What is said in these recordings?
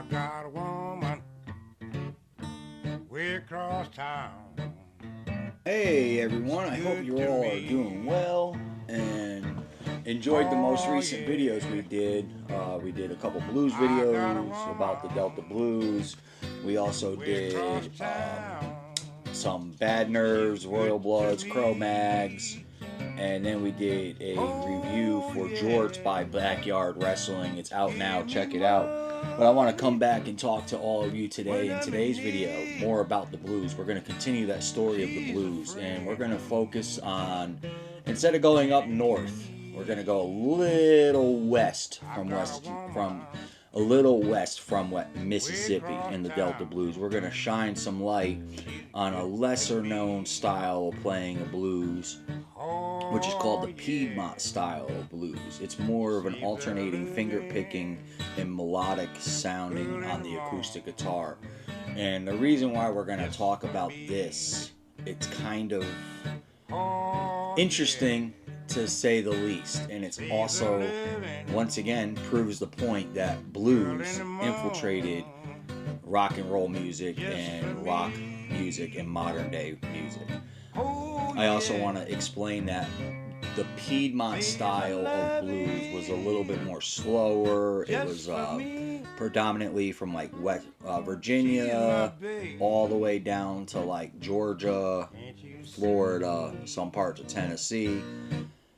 I got a woman way across town. Hey everyone, I hope you all are doing well and enjoyed the most recent videos we did. We did a couple blues videos about the Delta Blues. We also did some Bad Nerves, Royal Bloods, Crow Mags, and then we did a review for Jorts by Backyard Wrestling. It's out now, check it out. But I want to come back and talk to all of you today in today's video more about the blues. We're going to continue that story of the blues, and we're going to focus on, instead of going up north, we're going to go a little west from Mississippi in the Delta Blues. We're going to shine some light on a lesser known style of playing a blues, which is called the Piedmont Style of Blues. It's more of an alternating finger picking and melodic sounding on the acoustic guitar. And the reason why we're going to talk about this, it's kind of interesting to say the least, and it's also, once again, proves the point that blues infiltrated rock and roll music and rock music and modern day music. I also want to explain that the Piedmont style of blues was a little bit more slower. It was predominantly from like West Virginia all the way down to like Georgia, Florida, some parts of Tennessee,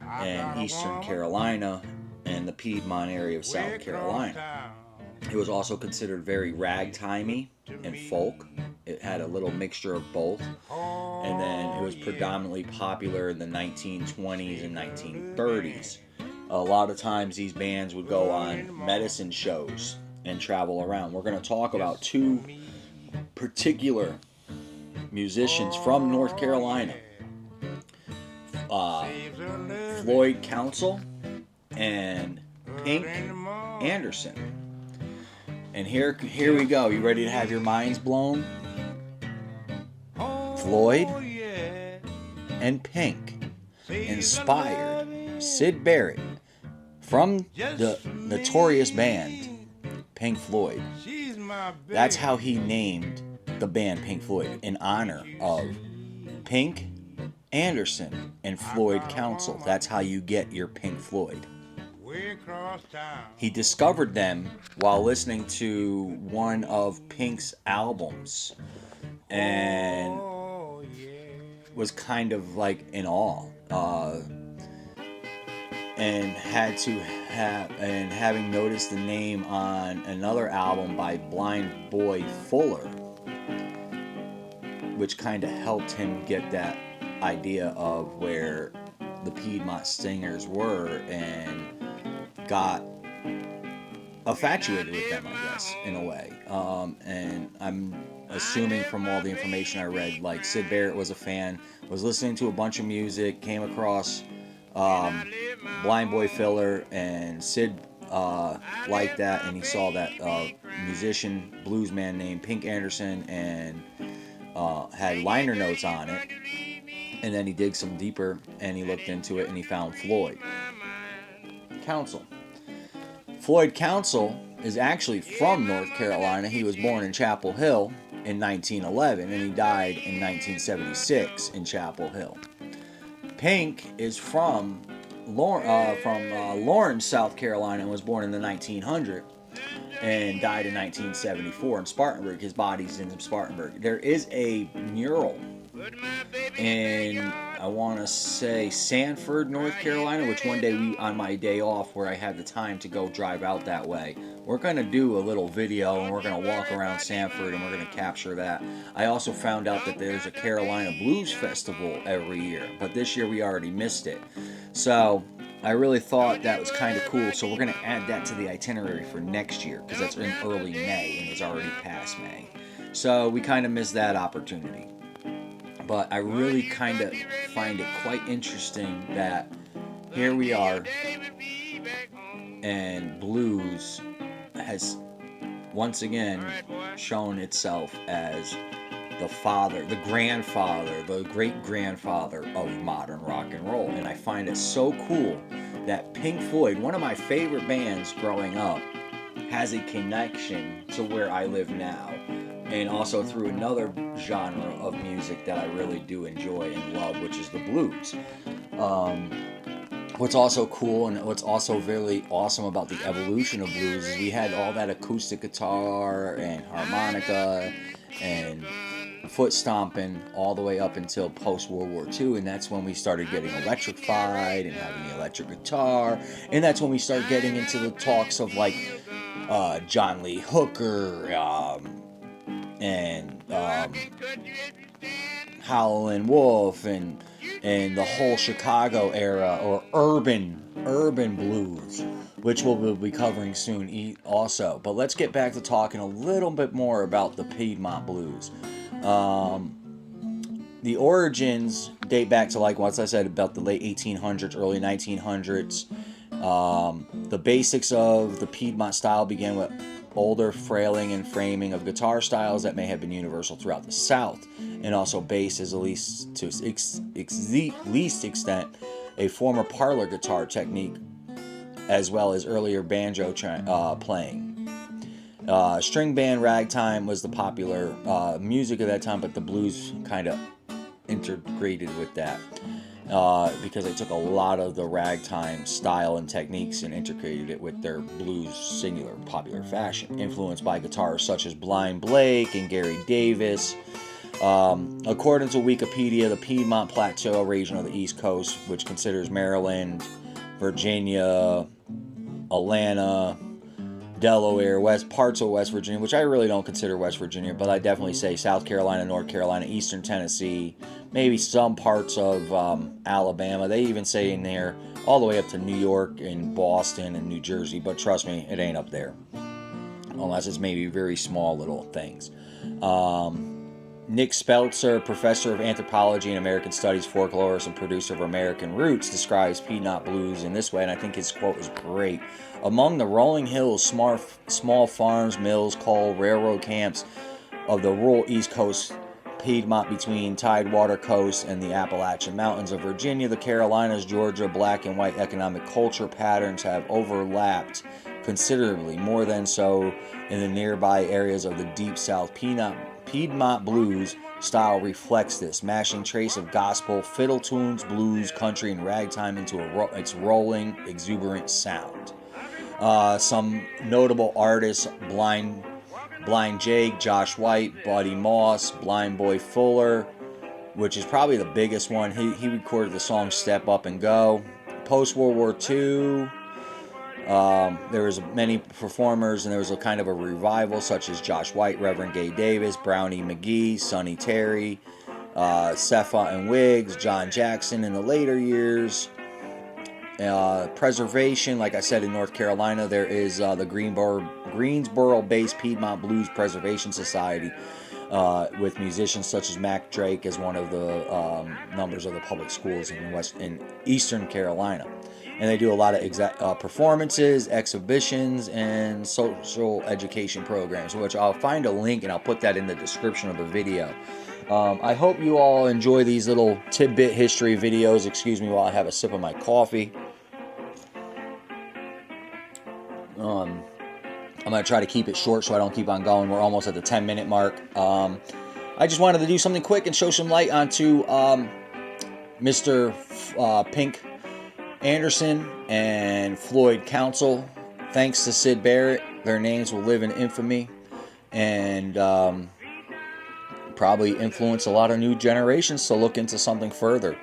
and Eastern Carolina, and the Piedmont area of South Carolina. It was also considered very ragtimey and folk. It had a little mixture of both. And then it was predominantly popular in the 1920s and 1930s. A lot of times these bands would go on medicine shows and travel around. We're going to talk about two particular musicians from North Carolina. Floyd Council and Pink Anderson. And here we go. You ready to have your minds blown? Floyd and Pink inspired Syd Barrett from the notorious band Pink Floyd. That's how he named the band Pink Floyd, in honor of Pink Anderson and Floyd Council. That's how you get your Pink Floyd. He discovered them while listening to one of Pink's albums and was kind of like in awe, and having noticed the name on another album by Blind Boy Fuller, which kind of helped him get that idea of where the Piedmont Stingers were, and got infatuated with them, I guess, in a way. And I'm assuming from all the information I read, like Syd Barrett was a fan, was listening to a bunch of music, came across Blind Boy Fuller, and Syd liked that, and he saw that musician, bluesman named Pink Anderson, and had liner notes on it. And then he digged some deeper, and he looked into it, and he found Floyd Council. Floyd Council is actually from North Carolina. He was born in Chapel Hill in 1911, and he died in 1976 in Chapel Hill. Pink is from Lawrence, South Carolina, and was born in the 1900s and died in 1974 in Spartanburg. His body's in Spartanburg. There is a mural in, I want to say, Sanford, North Carolina, which one day on my day off where I had the time to go drive out that way, we're going to do a little video, and we're going to walk around Sanford, and we're going to capture that. I also found out that there's a Carolina Blues Festival every year, but this year we already missed it. So I really thought that was kind of cool, so we're going to add that to the itinerary for next year, because that's in early May, and it's already past May. So we kind of missed that opportunity. But I really kind of find it quite interesting that here we are, and blues has once again shown itself as the father, the grandfather, the great-grandfather of modern rock and roll. And I find it so cool that Pink Floyd, one of my favorite bands growing up, has a connection to where I live now, and also through another genre of music that I really do enjoy and love, which is the blues. What's also cool and what's also really awesome about the evolution of blues is we had all that acoustic guitar and harmonica and foot stomping all the way up until post World War II, and that's when we started getting electrified and having the electric guitar, and that's when we started getting into the talks of like John Lee Hooker and Howlin' Wolf and the whole Chicago era, or urban blues, which we'll be covering soon also. But let's get back to talking a little bit more about the Piedmont blues. The origins date back to, like once I said, about the late 1800s, early 1900s. The basics of the Piedmont style began with older frailing and framing of guitar styles that may have been universal throughout the South, and also based, as at least to least extent, a former parlor guitar technique, as well as earlier banjo playing. String band ragtime was the popular music at that time, but the blues kind of integrated with that. Because they took a lot of the ragtime style and techniques and integrated it with their blues singular popular fashion, influenced by guitarists such as Blind Blake and Gary Davis. According to Wikipedia, the Piedmont Plateau region of the East Coast, which considers Maryland, Virginia, Atlanta, Delaware, parts of West Virginia, which I really don't consider West Virginia, but I definitely say South Carolina, North Carolina, Eastern Tennessee, maybe some parts of Alabama. They even say in there all the way up to New York and Boston and New Jersey, but trust me, it ain't up there. Unless it's maybe very small little things. Nick Speltzer, professor of anthropology and American studies, folklorist, and producer of American Roots, describes Piedmont blues in this way, and I think his quote is great. Among the rolling hills, small farms, mills, coal, railroad camps of the rural East Coast, Piedmont between Tidewater Coast and the Appalachian Mountains of Virginia, the Carolinas, Georgia, black and white economic culture patterns have overlapped considerably, more than so in the nearby areas of the Deep South. Piedmont blues style reflects this, mashing trace of gospel, fiddle tunes, blues, country, and ragtime into its rolling, exuberant sound. Some notable artists: Blind Jake, Josh White, Buddy Moss, Blind Boy Fuller, which is probably the biggest one. He recorded the song Step Up and Go. Post World War II, there was many performers, and there was a kind of a revival, such as Josh White, Reverend Gay Davis, Brownie McGee, Sonny Terry, Cepha and Wiggs, John Jackson in the later years. Preservation, like I said, in North Carolina, there is the Greensboro-based Piedmont Blues Preservation Society, with musicians such as Mac Drake as one of the members of the public schools in Eastern Carolina. And they do a lot of performances, exhibitions, and social education programs, which I'll find a link and I'll put that in the description of the video. I hope you all enjoy these little tidbit history videos. Excuse me while I have a sip of my coffee. I'm going to try to keep it short so I don't keep on going. We're almost at the 10-minute mark. I just wanted to do something quick and show some light onto Mr. Pink Anderson and Floyd Council. Thanks to Syd Barrett, their names will live in infamy and probably influence a lot of new generations to look into something further.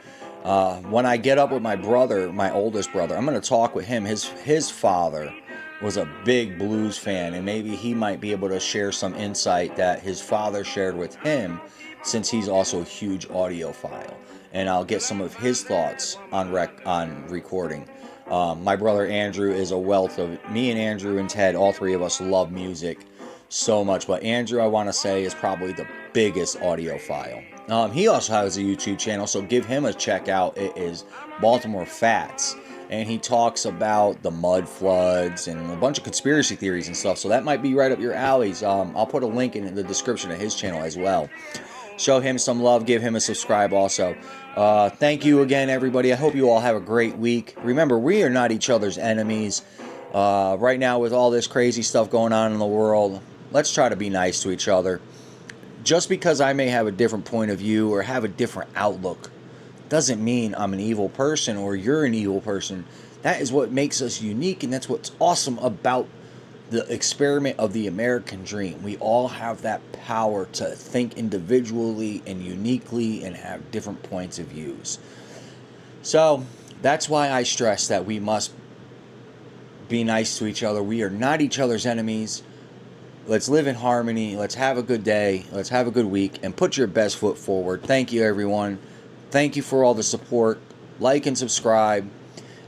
When I get up with my brother, my oldest brother, I'm going to talk with him. His father was a big blues fan, and maybe he might be able to share some insight that his father shared with him, since he's also a huge audiophile. And I'll get some of his thoughts on recording. My brother Andrew is a wealth of... Me and Andrew and Ted, all three of us love music so much. But Andrew, I want to say, is probably the biggest audiophile. He also has a YouTube channel, so give him a check out. It is Baltimore Fats. And he talks about the mud floods and a bunch of conspiracy theories and stuff. So that might be right up your alleys. I'll put a link in the description of his channel as well. Show him some love. Give him a subscribe also. Thank you again, everybody. I hope you all have a great week. Remember, we are not each other's enemies. Right now, with all this crazy stuff going on in the world, let's try to be nice to each other. Just because I may have a different point of view or have a different outlook doesn't mean I'm an evil person or you're an evil person. That is what makes us unique, and that's what's awesome about the experiment of the American dream. We all have that power to think individually and uniquely and have different points of views. So that's why I stress that we must be nice to each other. We are not each other's enemies. Let's live in harmony. Let's have a good day. Let's have a good week and put your best foot forward. Thank you, everyone. Thank you for all the support. Like and subscribe.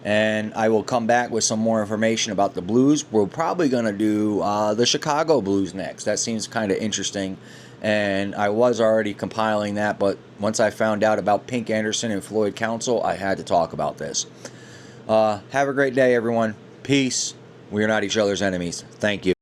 And I will come back with some more information about the blues. We're probably going to do the Chicago blues next. That seems kind of interesting. And I was already compiling that, but once I found out about Pink Anderson and Floyd Council, I had to talk about this. Have a great day, everyone. Peace. We are not each other's enemies. Thank you.